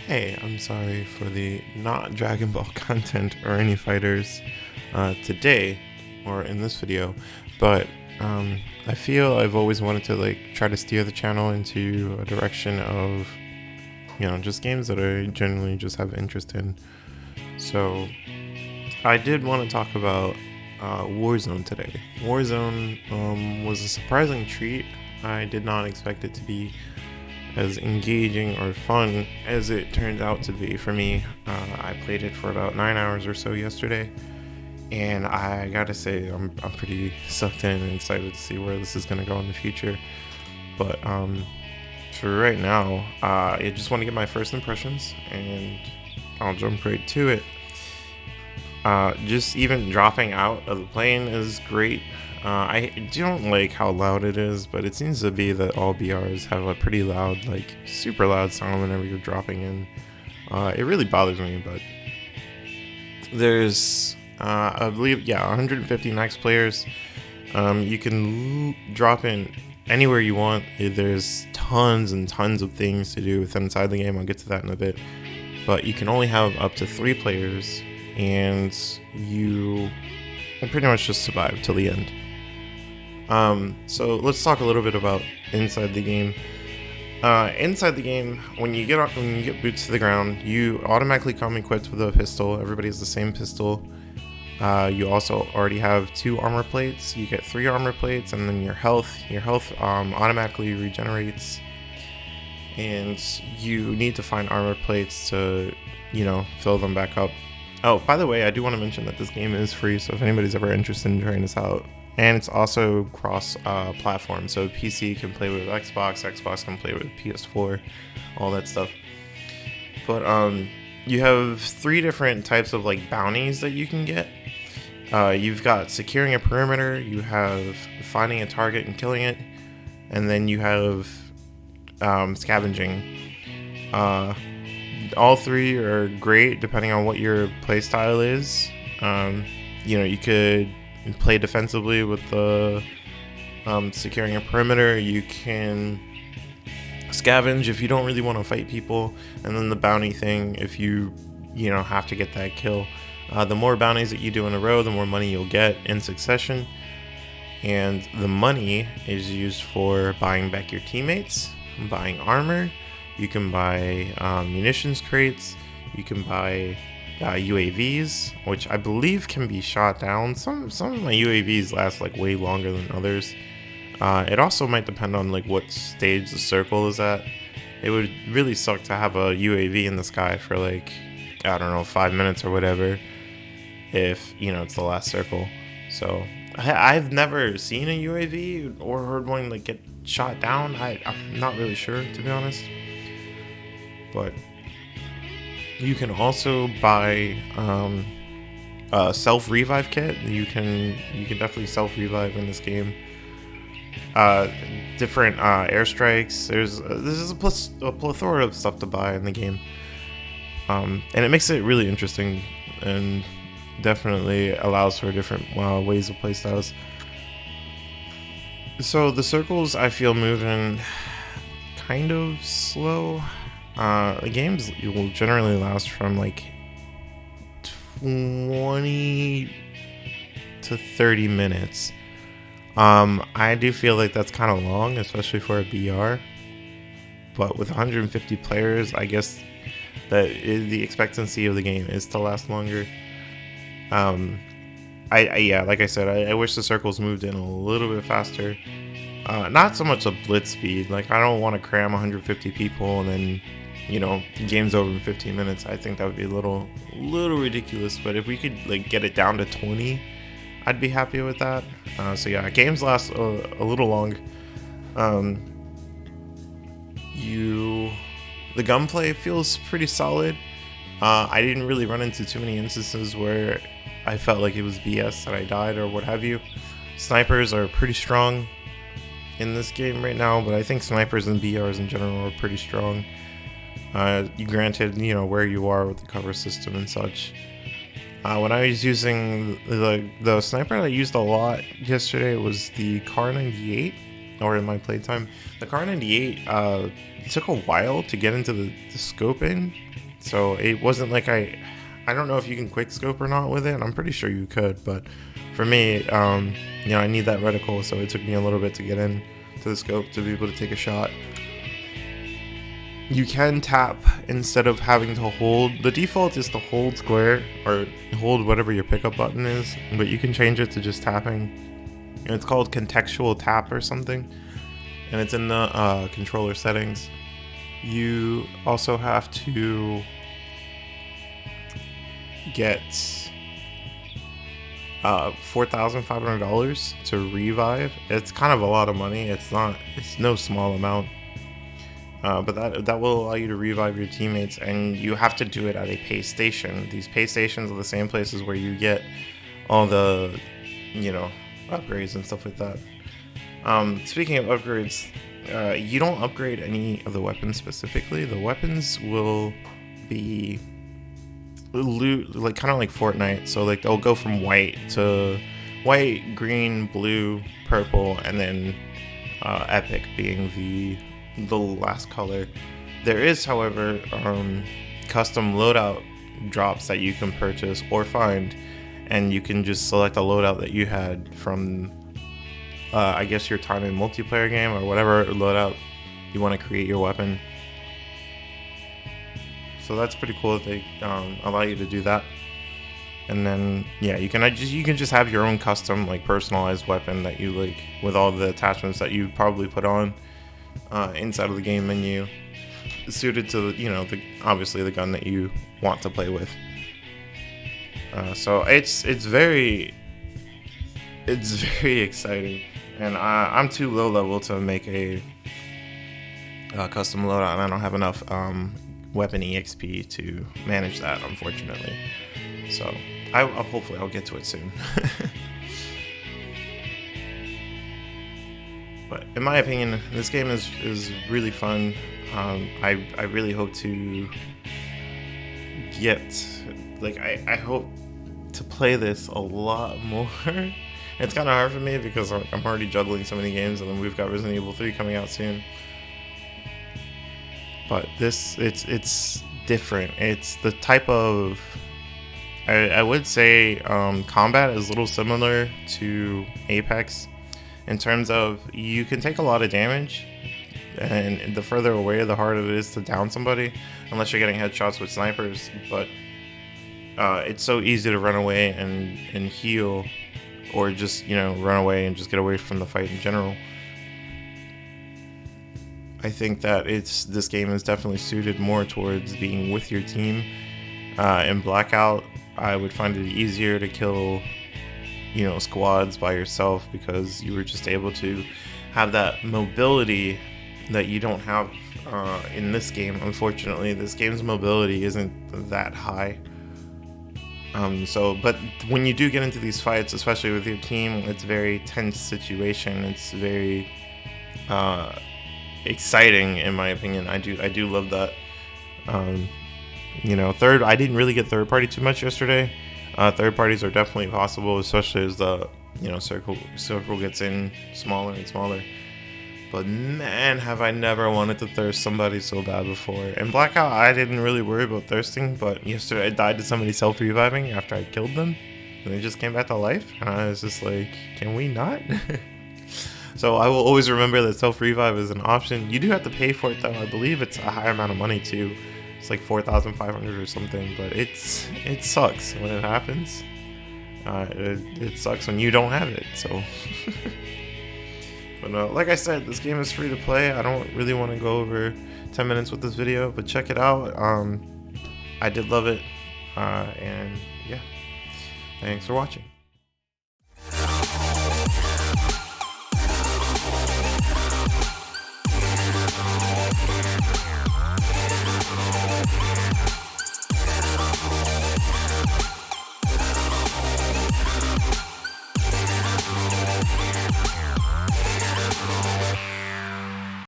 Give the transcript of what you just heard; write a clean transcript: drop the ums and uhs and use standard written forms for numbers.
Hey, I'm sorry for the not Dragon Ball content or any fighters today or in this video, but I feel I've always wanted to try to steer the channel into a direction of just games that I genuinely just have interest in. So I did want to talk about Warzone today. Warzone was a surprising treat. I did not expect it to be as engaging or fun as it turned out to be for me. I played it for about 9 hours or so yesterday, and I gotta say I'm pretty sucked in and excited to see where this is gonna go in the future. But for right now, I just want to get my first impressions, and I'll jump right to it. Just even dropping out of the plane is great. I don't like how loud it is, but it seems to be that all BRs have a pretty loud, super loud sound whenever you're dropping in. It really bothers me, but there's, I believe, 150 max players. You can drop in anywhere you want. There's tons and tons of things to do with inside the game. I'll get to that in a bit. But you can only have up to 3 players, and you will pretty much just survive till the end. So let's talk a little bit about inside the game. Inside the game, when you get boots to the ground, you automatically come equipped with a pistol. Everybody has the same pistol. You also already have 2 armor plates. You get 3 armor plates, and then your health automatically regenerates. And you need to find armor plates to, fill them back up. Oh, by the way, I do want to mention that this game is free, so if anybody's ever interested in trying this out. And it's also cross-platform, so PC can play with Xbox can play with PS4, all that stuff. But you have 3 different types of bounties that you can get. You've got securing a perimeter, you have finding a target and killing it, and then you have scavenging. All 3 are great depending on what your playstyle is. You could play defensively with the securing a perimeter. You can scavenge if you don't really want to fight people, and then the bounty thing if you have to get that kill. The more bounties that you do in a row, the more money you'll get in succession, and the money is used for buying back your teammates, buying armor. You can buy munitions crates. You can buy UAVs, which I believe can be shot down. Some of my UAVs last way longer than others. It also might depend on what stage the circle is at. It would really suck to have a UAV in the sky for I don't know, 5 minutes or whatever, if it's the last circle. So I've never seen a UAV or heard one get shot down. I'm not really sure, to be honest. But you can also buy a self-revive kit. You can definitely self-revive in this game. Different airstrikes. This is a plethora of stuff to buy in the game, and it makes it really interesting and definitely allows for different ways of playstyles. So the circles I feel moving kind of slow. The games will generally last from 20 to 30 minutes. I do feel that's kind of long, especially for a BR. But with 150 players, I guess the expectancy of the game is to last longer. Like I said, I wish the circles moved in a little bit faster. Not so much a blitz speed. I don't want to cram 150 people and then game's over in 15 minutes. I think that would be a little ridiculous, but if we could get it down to 20, I'd be happy with that. Games last a little long. The gunplay feels pretty solid. I didn't really run into too many instances where I felt like it was BS that I died or what have you. Snipers are pretty strong in this game right now, but I think snipers and BRs in general are pretty strong. Granted, where you are with the cover system and such. When I was using the sniper that I used a lot yesterday was the Kar 98. or in my playtime. The Car 98 it took a while to get into the scoping, so it wasn't like I don't know if you can quick scope or not with it. I'm pretty sure you could, but for me, you know, I need that reticle, so it took me a little bit to get in to the scope to be able to take a shot. You can tap instead of having to hold. The default is to hold square or hold whatever your pickup button is, but you can change it to just tapping. And it's called contextual tap or something, and it's in the controller settings. You also have to get $4,500 to revive. It's kind of a lot of money. It's no small amount. But that will allow you to revive your teammates, and you have to do it at a pay station. These pay stations are the same places where you get all the, you know, upgrades and stuff like that. Speaking of upgrades, you don't upgrade any of the weapons specifically. The weapons will be like kind of like Fortnite. So like they'll go from white to white, green, blue, purple, and then epic being the last color. There is, however, custom loadout drops that you can purchase or find, and you can just select a loadout that you had from I guess your time in multiplayer game or whatever loadout you want to create your weapon. So that's pretty cool that they allow you to do that. And then yeah, you can just have your own custom like personalized weapon that you like with all the attachments that you probably put on inside of the game menu, suited to, you know, obviously the gun that you want to play with. So it's very exciting, and I'm too low level to make a custom loadout, and I don't have enough weapon EXP to manage that, unfortunately. So hopefully I'll get to it soon. But in my opinion, this game is really fun. I really hope to get, like, I hope to play this a lot more. It's kind of hard for me because I'm already juggling so many games, and then we've got Resident Evil 3 coming out soon. But this, it's different. It's the type of, I would say combat is a little similar to Apex. In terms of, you can take a lot of damage, and the further away, the harder it is to down somebody, unless you're getting headshots with snipers. But it's so easy to run away and heal, or just, you know, run away and just get away from the fight in general. I think that this game is definitely suited more towards being with your team. In Blackout, I would find it easier to kill, you know, squads by yourself, because you were just able to have that mobility that you don't have in this game. Unfortunately, this game's mobility isn't that high. But when you do get into these fights, especially with your team, it's a very tense situation. It's very exciting, in my opinion. I do love that. You know, I didn't really get third party too much yesterday. Third parties are definitely possible, especially as the, you know, circle gets in smaller and smaller. But man, have I never wanted to thirst somebody so bad before. In Blackout, I didn't really worry about thirsting, but yesterday I died to somebody self-reviving after I killed them, and they just came back to life, and I was just like, can we not? So I will always remember that self-revive is an option. You do have to pay for it though. I believe it's a higher amount of money too. It's like 4,500 or something, but it sucks when it happens. It sucks when you don't have it, so. But like I said, this game is free to play. I don't really want to go over 10 minutes with this video, but check it out. I did love it, and yeah, thanks for watching.